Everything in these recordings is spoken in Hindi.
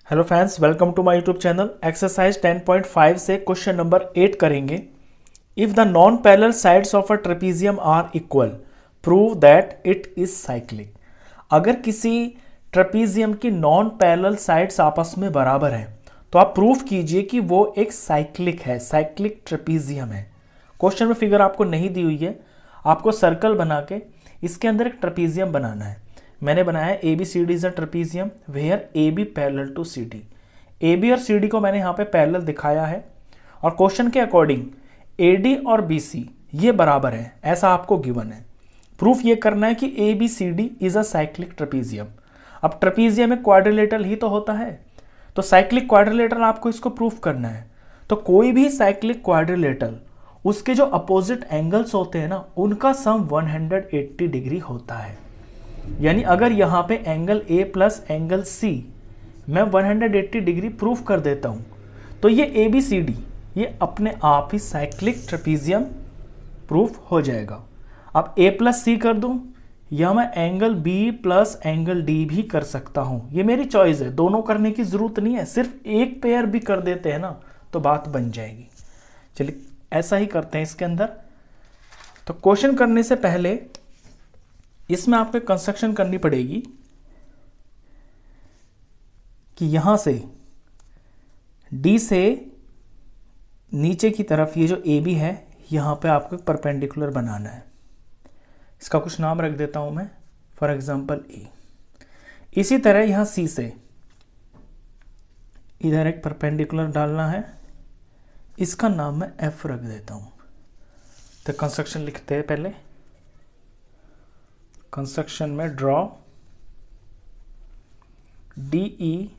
Hello friends, welcome to my YouTube channel. Exercise 10.5 से क्वेश्चन नंबर 8 करेंगे। If the non parallel sides of a trapezium are equal, prove that it is cyclic. अगर किसी ट्रेपीजियम की नॉन पैरेलल साइड्स आपस में बराबर है तो आप प्रूफ कीजिए कि वो एक साइक्लिक है, साइक्लिक ट्रेपीजियम है। क्वेश्चन में फिगर आपको नहीं दी हुई है, आपको सर्कल बना के इसके अंदर एक ट्रेपीजियम बनाना है। मैंने बनाया A B C D is a trapezium where A B parallel to C D. A B और सी डी को मैंने यहाँ पे पैरेलल दिखाया है और क्वेश्चन के अकॉर्डिंग ए डी और बी सी ये बराबर है, ऐसा आपको गिवन है। प्रूफ ये करना है कि A B C D is a cyclic trapezium. अब ट्रेपीजियम में क्वाड्रिलेटरल ही तो होता है, तो साइक्लिक क्वाड्रिलेटरल आपको इसको प्रूफ करना है। तो कोई भी साइक्लिक क्वाड्रिलेटरल उसके जो अपोजिट एंगल्स होते हैं ना, उनका सम 180 डिग्री होता है। यानी अगर यहाँ पे angle A plus angle C मैं 180 डिग्री प्रूफ कर देता हूँ तो ये ए बी सी डी ये अपने आप ही साइक्लिक ट्रेपीजियम प्रूफ हो जाएगा। अब ए प्लस सी कर दूँ या मैं angle B plus angle D भी कर सकता हूँ, ये मेरी चॉइस है। दोनों करने की ज़रूरत नहीं है, सिर्फ एक पेयर भी कर देते हैं ना तो बात बन जाएगी। चलिए ऐसा ही करते हैं इसके अंदर। तो क्वेश्चन करने से पहले इसमें आपको कंस्ट्रक्शन करनी पड़ेगी कि यहां से डी से नीचे की तरफ ये जो ए बी है यहां पे आपको परपेंडिकुलर बनाना है। इसका कुछ नाम रख देता हूं मैं, फॉर एग्जांपल ए। इसी तरह यहां सी से इधर एक परपेंडिकुलर डालना है, इसका नाम मैं एफ रख देता हूं। तो कंस्ट्रक्शन लिखते हैं पहले। कंस्ट्रक्शन में draw D E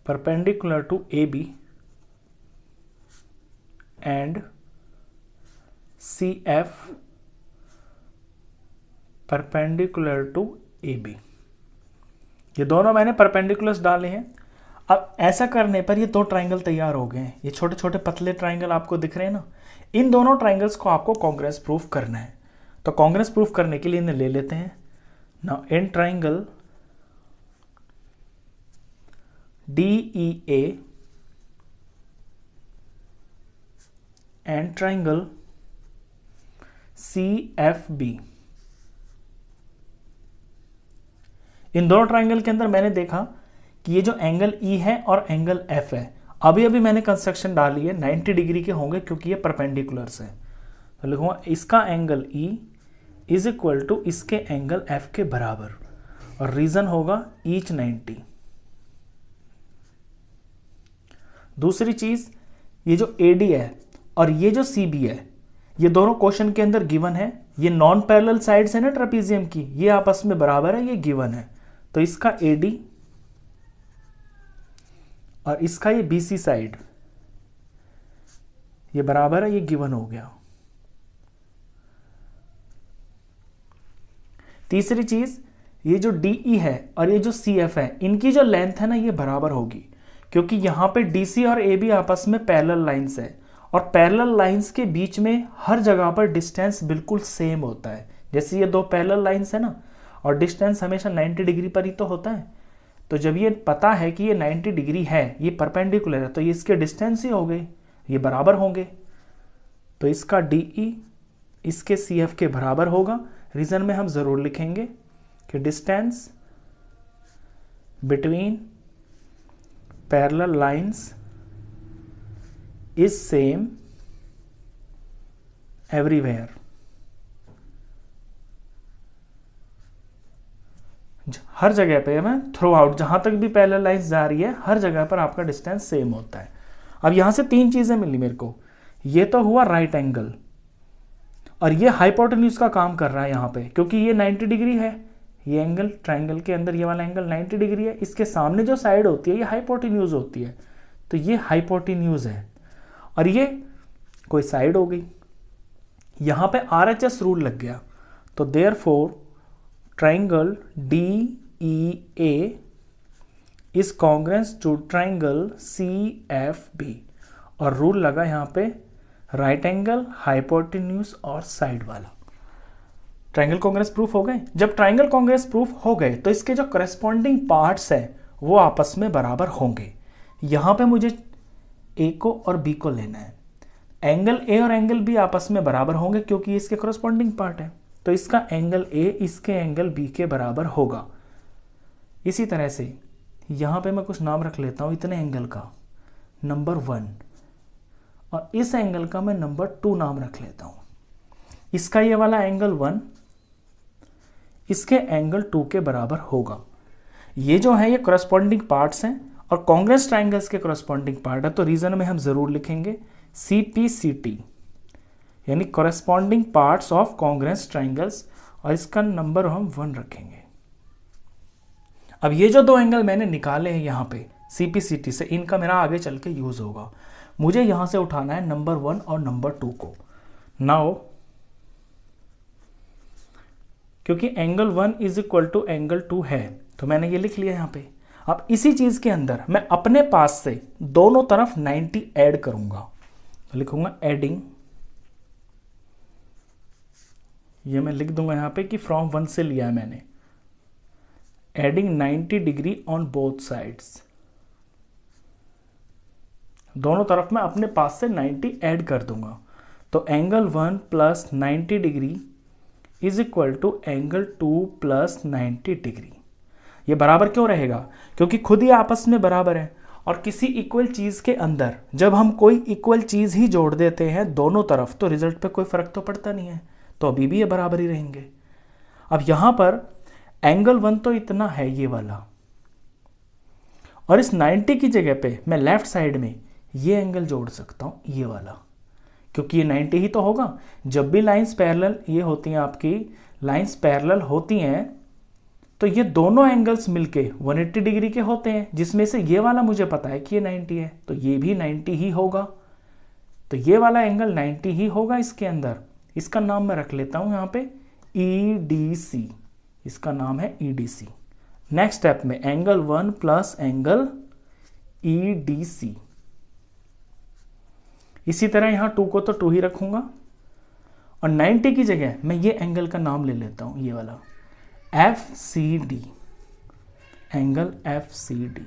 perpendicular to A B and C F perpendicular to A B. ये दोनों मैंने परपेंडिकुलर्स डाले हैं। अब ऐसा करने पर ये दो ट्राइंगल तैयार हो गए हैं। ये छोटे छोटे पतले ट्राइंगल आपको दिख रहे हैं ना, इन दोनों ट्राइंगल्स को आपको कॉन्ग्रेस प्रूफ करना है। तो कॉन्ग्रेस प्रूफ करने के लिए इन्हें ले लेते हैं। Now in triangle D E A and triangle C F B, इन दोनों ट्राइंगल के अंदर मैंने देखा कि ये जो एंगल ई है और एंगल एफ है, अभी अभी मैंने कंस्ट्रक्शन डाली है, 90 डिग्री के होंगे क्योंकि ये परपेंडिकुलर्स है। तो लिखूंगा इसका angle E is equal to इसके एंगल एफ के बराबर और रीजन होगा ईच 90। दूसरी चीज, ये जो ए डी है और ये जो सी बी है, ये दोनों क्वेश्चन के अंदर गिवन है। ये नॉन पैरेलल साइड्स है ना ट्रेपीजियम की, ये आपस में बराबर है, ये गिवन है। तो इसका ए डी और इसका ये बी सी साइड ये बराबर है, ये गिवन हो गया। तीसरी चीज, ये जो डी ई है और ये जो सी एफ है, इनकी जो लेंथ है ना ये बराबर होगी क्योंकि यहां पे डी सी और ए बी आपस में पैरेलल लाइंस है और पैरेलल लाइंस के बीच में हर जगह पर डिस्टेंस बिल्कुल सेम होता है। जैसे ये दो पैरेलल लाइंस है ना और डिस्टेंस हमेशा 90 डिग्री पर ही तो होता है। तो जब ये पता है कि ये 90 डिग्री है, ये परपेंडिकुलर है, तो ये इसके डिस्टेंस ही हो गए, ये बराबर होंगे। तो इसका डी ई इसके सी एफ के बराबर होगा। रीजन में हम जरूर लिखेंगे कि distance between parallel lines is same everywhere. हर जगह पे मैं थ्रू आउट जहां तक भी पैरेलल लाइंस जा रही है हर जगह पर आपका डिस्टेंस सेम होता है। अब यहां से तीन चीजें मिली मेरे को। ये तो हुआ राइट एंगल और ये हाइपोटेन्यूज का काम कर रहा है यहाँ पे क्योंकि ये 90 डिग्री है। ये एंगल ट्रायंगल के अंदर ये वाला एंगल 90 डिग्री है, इसके सामने जो साइड होती है ये हाइपोटेन्यूज होती है, तो ये हाइपोटेन्यूज है और ये कोई साइड हो गई। यहाँ पे RHS रूल लग गया, तो therefore triangle DEA is congruent to triangle CFB और रूल लगा यहाँ पे राइट एंगल, हाइपोटेन्यूज और साइड वाला। ट्रायंगल कॉन्ग्रेस प्रूफ हो गए। जब ट्रायंगल कॉन्ग्रेस प्रूफ हो गए तो इसके जो करस्पॉन्डिंग पार्ट्स है वो आपस में बराबर होंगे। यहाँ पे मुझे ए को और बी को लेना है। एंगल ए और एंगल बी आपस में बराबर होंगे क्योंकि ये इसके करस्पॉन्डिंग पार्ट है, तो इसका एंगल ए इसके एंगल बी के बराबर होगा। इसी तरह से यहाँ पे मैं कुछ नाम रख लेता हूँ, इतने एंगल का नंबर 1 और इस एंगल का मैं नंबर 2 नाम रख लेता हूँ। इसका ये वाला एंगल 1 इसके एंगल 2 के बराबर होगा। ये जो है ये करस्पॉन्डिंग पार्ट्स हैं और कॉन्ग्रुएंट ट्रायंगल्स के करस्पॉन्डिंग पार्ट है, तो रीजन में हम जरूर लिखेंगे CPCT यानी corresponding parts of congruent triangles, और इसका नंबर हम 1 रखेंगे। अब ये जो दो एंगल मैंने निकाले हैं यहाँ पे CPCT से, इनका मेरा आगे चल के यूज होगा। मुझे यहाँ से उठाना है नंबर 1 और नंबर 2 को। नाउ क्योंकि angle 1 is equal to angle 2 है, तो मैंने ये लिख लिया यहाँ पे। अब इसी चीज के अंदर मैं अपने पास से दोनों तरफ 90 ऐड करूंगा, तो लिखूंगा एडिंग, ये मैं लिख दूंगा यहाँ पे कि फ्रॉम 1 से लिया है मैंने, adding 90 degree on both sides. दोनों तरफ मैं अपने पास से 90 ऐड कर दूंगा, तो angle 1 plus 90 degree is equal to angle 2 plus 90 degree. ये बराबर क्यों रहेगा? क्योंकि खुद ही आपस में बराबर है, और किसी इक्वल चीज के अंदर जब हम कोई इक्वल चीज ही जोड़ देते हैं दोनों तरफ, तो रिजल्ट पे कोई फर्क तो पड़ता नहीं है, तो अभी भी ये बराबर ही रहेंगे। अब यहां पर एंगल 1 तो इतना है ये वाला, और इस 90 की जगह पे मैं लेफ्ट साइड में ये एंगल जोड़ सकता हूं, ये वाला, क्योंकि ये 90 ही तो होगा। जब भी लाइंस पैरेलल ये होती हैं, आपकी लाइंस पैरेलल होती हैं, तो ये दोनों एंगल्स मिलके 180 डिग्री के होते हैं, जिसमें से ये वाला मुझे पता है कि ये 90 है, तो ये भी 90 ही होगा। तो ये वाला एंगल 90 ही होगा इसके अंदर। इसका नाम मैं रख लेता हूं यहाँ पे EDC, इसका नाम है EDC। नेक्स्ट स्टेप में एंगल 1 प्लस एंगल EDC। इसी तरह यहां 2 को तो 2 ही रखूंगा, और 90 की जगह मैं ये एंगल का नाम ले लेता हूं, ये वाला FCD, एंगल FCD।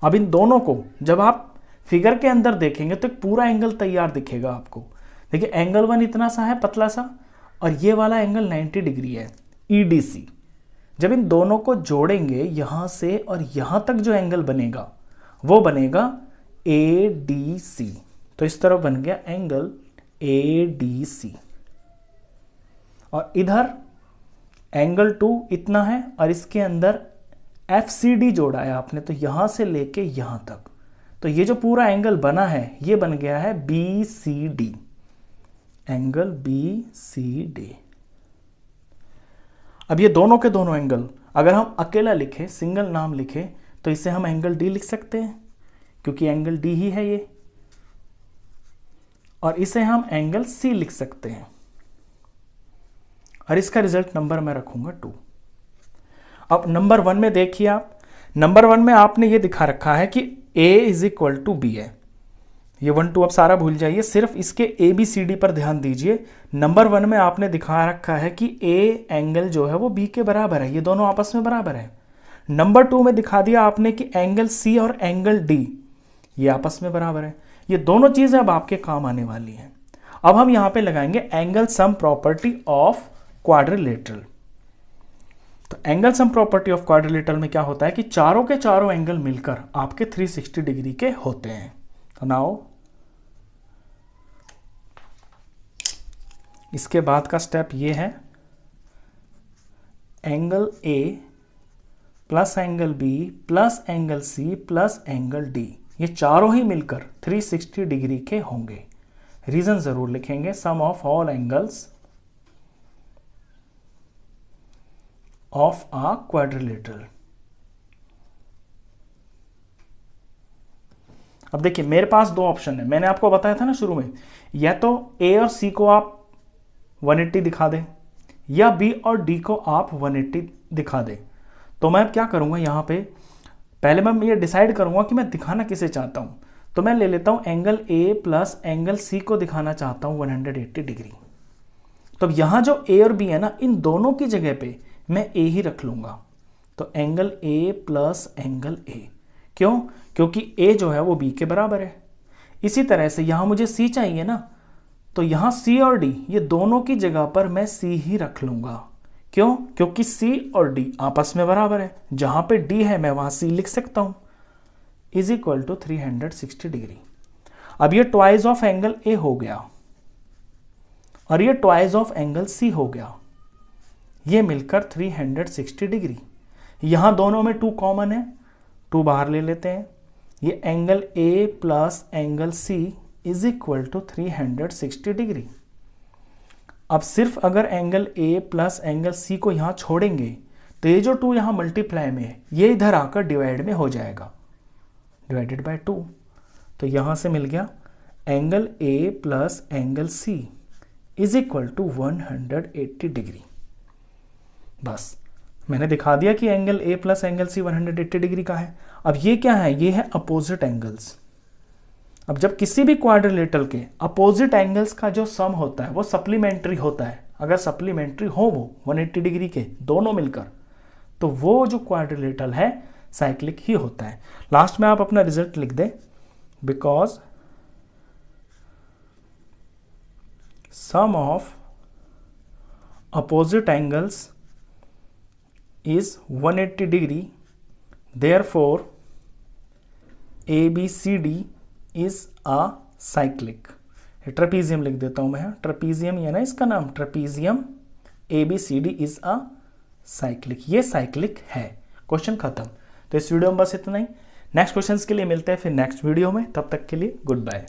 अब इन दोनों को जब आप फिगर के अंदर देखेंगे तो एक पूरा एंगल तैयार दिखेगा आपको। देखिए एंगल 1 इतना सा है, पतला सा, और ये वाला एंगल 90 डिग्री है, EDC। जब इन दोनों को जोड़ेंगे यहां से और यहां तक जो एंगल बनेगा वो बनेगा ADC। तो इस तरह बन गया एंगल ADC, और इधर एंगल 2 इतना है, और इसके अंदर FCD जोड़ा है आपने, तो यहां से लेके यहां तक, तो ये जो पूरा एंगल बना है ये बन गया है BCD, एंगल BCD। अब ये दोनों के दोनों एंगल अगर हम अकेला लिखे, सिंगल नाम लिखे, तो इसे हम एंगल D लिख सकते हैं, क्योंकि एंगल D ही है ये, और इसे हम एंगल C लिख सकते हैं, और इसका रिजल्ट नंबर मैं रखूंगा 2। अब नंबर 1 में देखिए आप, नंबर 1 में आपने ये दिखा रखा है कि A is equal to B है। ये 1 2 अब सारा भूल जाइए, सिर्फ इसके ABCD पर ध्यान दीजिए। नंबर 1 में आपने दिखा रखा है कि A एंगल जो है वो B के बराबर है, ये दोनों आपस में बराबर है। नंबर 2 में दिखा दिया आपने कि एंगल C और एंगल D ये आपस में बराबर है। ये दोनों चीजें अब आपके काम आने वाली हैं। अब हम यहां पे लगाएंगे angle sum property of quadrilateral. तो angle sum property of quadrilateral में क्या होता है कि चारों के चारों एंगल मिलकर आपके 360 डिग्री के होते हैं। तो नाउ इसके बाद का स्टेप ये है, angle A plus angle B plus angle C plus angle D, ये चारों ही मिलकर 360 डिग्री के होंगे। रीजन जरूर लिखेंगे, sum of all angles of a quadrilateral. अब देखिए मेरे पास दो ऑप्शन है, मैंने आपको बताया था ना शुरू में, या तो A और C को आप 180 दिखा दें, या B और D को आप 180 दिखा दें। तो मैं क्या करूंगा, यहाँ पे पहले मैं ये डिसाइड करूंगा कि मैं दिखाना किसे चाहता हूं। तो मैं ले लेता हूं angle A plus angle C को दिखाना चाहता हूं 180 डिग्री। तो अब यहां जो A और B है ना, इन दोनों की जगह पे मैं A ही रख लूंगा। तो angle A plus angle A. क्यों? क्योंकि ए जो है वो बी के बराबर है। इसी तरह से यहां मुझे सी चाहिए ना, तो यहां सी और डी, ये दोनों की जगह पर मैं सी ही रख लूंगा। क्यों? क्योंकि सी और डी आपस में बराबर है, जहां पे डी है मैं वहां सी लिख सकता हूं, इज इक्वल टू 360 डिग्री। अब ये ट्वाइस ऑफ एंगल ए हो गया और ये ट्वाइस ऑफ एंगल सी हो गया, ये मिलकर 360 डिग्री। यहां दोनों में 2 कॉमन है, 2 बाहर ले लेते हैं। ये angle A plus angle C is equal to 360 degree. अब सिर्फ अगर angle A plus angle C को यहां छोड़ेंगे तो ये जो 2 यहां मल्टीप्लाई में है ये इधर आकर डिवाइड में हो जाएगा, डिवाइडेड बाय 2। तो यहां से मिल गया angle A plus angle C is equal to 180 degree. बस मैंने दिखा दिया कि angle A plus angle C 180 degree का है। अब ये क्या है? ये है अपोजिट एंगल्स। अब जब किसी भी क्वाड्रिलेटरल के अपोजिट एंगल्स का जो सम होता है वो सप्लीमेंट्री होता है, अगर सप्लीमेंट्री हो वो 180 डिग्री के दोनों मिलकर, तो वो जो क्वाड्रिलेटरल है साइक्लिक ही होता है। लास्ट में आप अपना रिजल्ट लिख दें, because sum of opposite angles is 180 degree, therefore ABCD is a cyclic। Trapezium लिख देता हूं मैं, ट्रेपीजियम ये ना इसका नाम, trapezium ABCD is a cyclic, ये साइक्लिक है। क्वेश्चन खत्म। तो इस वीडियो में बस इतना ही। नेक्स्ट क्वेश्चंस के लिए मिलते हैं फिर नेक्स्ट वीडियो में, तब तक के लिए गुड बाय।